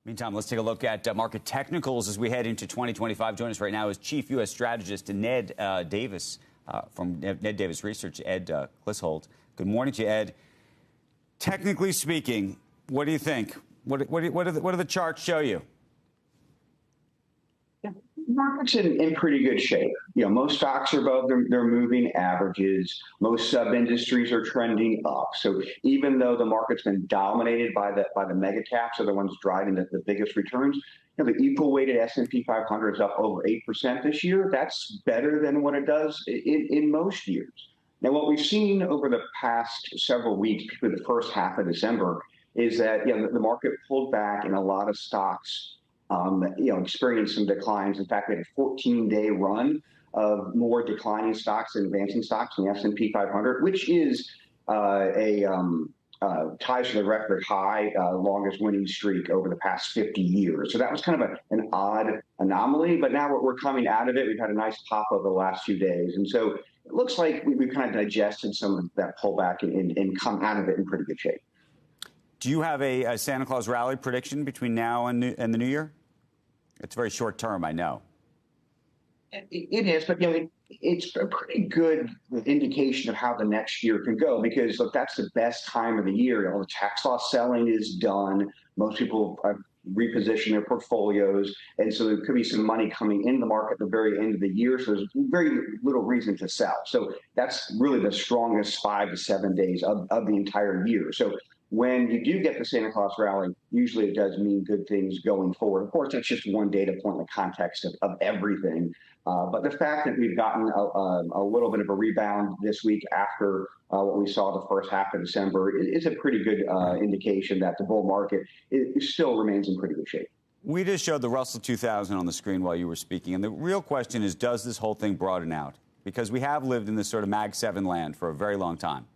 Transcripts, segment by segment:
Meantime, let's take a look at market technicals as we head into 2025. Joining us right now is Chief U.S. Strategist Ned Davis from Ned Davis Research, Ed Clissold. Good morning to you, Ed. Technically speaking, what do you think? What do the charts show you? Market's in pretty good shape. Most stocks are above their moving averages. Most sub-industries are trending up. So even though the market's been dominated by the mega caps, are the ones driving the biggest returns, the equal weighted S&P 500 is up over 8% this year. That's better than what it does in most years. Now, what we've seen over the past several weeks, particularly the first half of December, is that the market pulled back in a lot of stocks. Experienced some declines. In fact, we had a 14-day run of more declining stocks and advancing stocks in the S&P 500, which is ties to the record high longest winning streak over the past 50 years. So that was kind of an odd anomaly, but now we're coming out of it. We've had a nice pop over the last few days. And so it looks like we've kind of digested some of that pullback and come out of it in pretty good shape. Do you have a Santa Claus rally prediction between now and the new year? It's very short term, I know. It is, but it's a pretty good indication of how the next year can go, because look, that's the best time of the year. All the tax loss selling is done. Most people have repositioned their portfolios, and so there could be some money coming in the market at the very end of the year. So there's very little reason to sell. So that's really the strongest 5 to 7 days of the entire year. So when you do get the Santa Claus rally, usually it does mean good things going forward. Of course, that's just one data point in the context of everything. But the fact that we've gotten a little bit of a rebound this week after what we saw the first half of December is a pretty good indication that the bull market still remains in pretty good shape. We just showed the Russell 2000 on the screen while you were speaking. And the real question is, does this whole thing broaden out? Because we have lived in this sort of Mag 7 land for a very long time.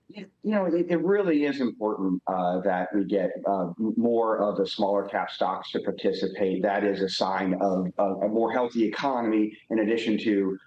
It really is important that we get more of the smaller cap stocks to participate. That is a sign of a more healthy economy, in addition to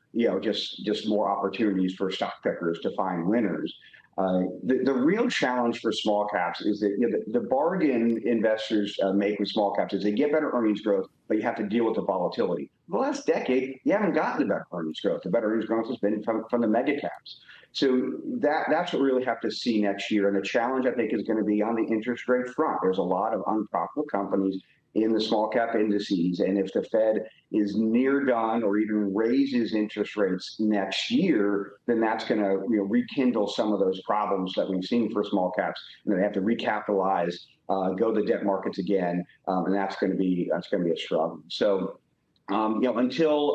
just more opportunities for stock pickers to find winners. The real challenge for small caps is that the bargain investors make with small caps is they get better earnings growth, but you have to deal with the volatility. The last decade, you haven't gotten the better earnings growth. The better earnings growth has been from the mega caps. So that's what we really have to see next year. And the challenge, I think, is going to be on the interest rate front. There's a lot of unprofitable companies in the small cap indices. And if the Fed is near done or even raises interest rates next year, then that's going to rekindle some of those problems that we've seen for small caps. And they have to recapitalize, go to the debt markets again, and that's going to be a struggle. So until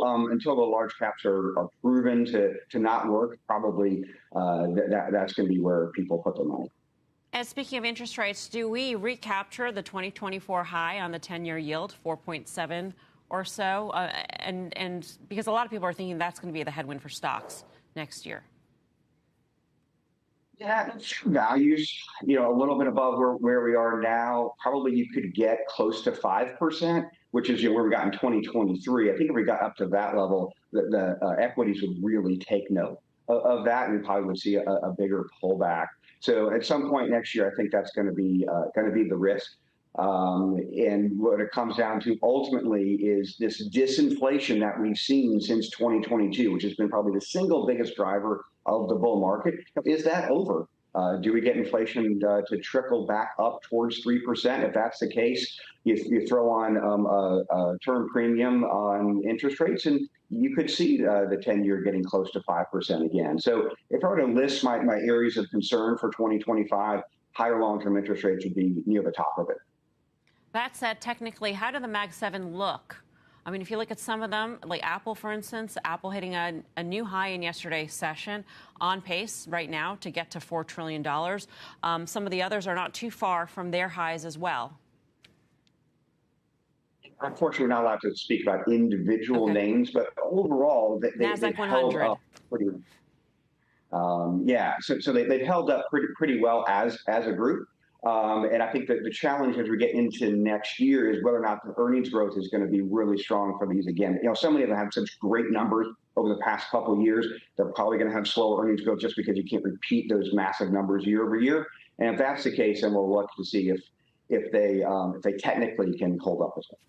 the large caps are proven to not work, probably that's going to be where people put their money. And speaking of interest rates, do we recapture the 2024 high on the 10-year yield, 4.7 or so? And because a lot of people are thinking that's going to be the headwind for stocks next year. Yeah, values, a little bit above where we are now. Probably you could get close to 5%, which is where we got in 2023. I think if we got up to that level, the equities would really take note of that, and we probably would see a bigger pullback. So at some point next year, I think that's going to be the risk. And what it comes down to ultimately is this disinflation that we've seen since 2022, which has been probably the single biggest driver of the bull market. Is that over? Do we get inflation to trickle back up towards 3%? If that's the case, you throw on a term premium on interest rates, and you could see the 10-year getting close to 5% again. So if I were to list my areas of concern for 2025, higher long-term interest rates would be near the top of it. That said, technically, how do the Mag 7 look? I mean, if you look at some of them, like Apple, for instance, Apple hitting a new high in yesterday's session, on pace right now to get to $4 trillion. Some of the others are not too far from their highs as well. Unfortunately, we're not allowed to speak about individual names, but overall, they've held up pretty. So they've held up pretty well as a group. And I think that the challenge as we get into next year is whether or not the earnings growth is going to be really strong for these again. So many of them have such great numbers over the past couple of years. They're probably going to have slower earnings growth just because you can't repeat those massive numbers year over year. And if that's the case, then we'll look to see if they technically can hold up as well.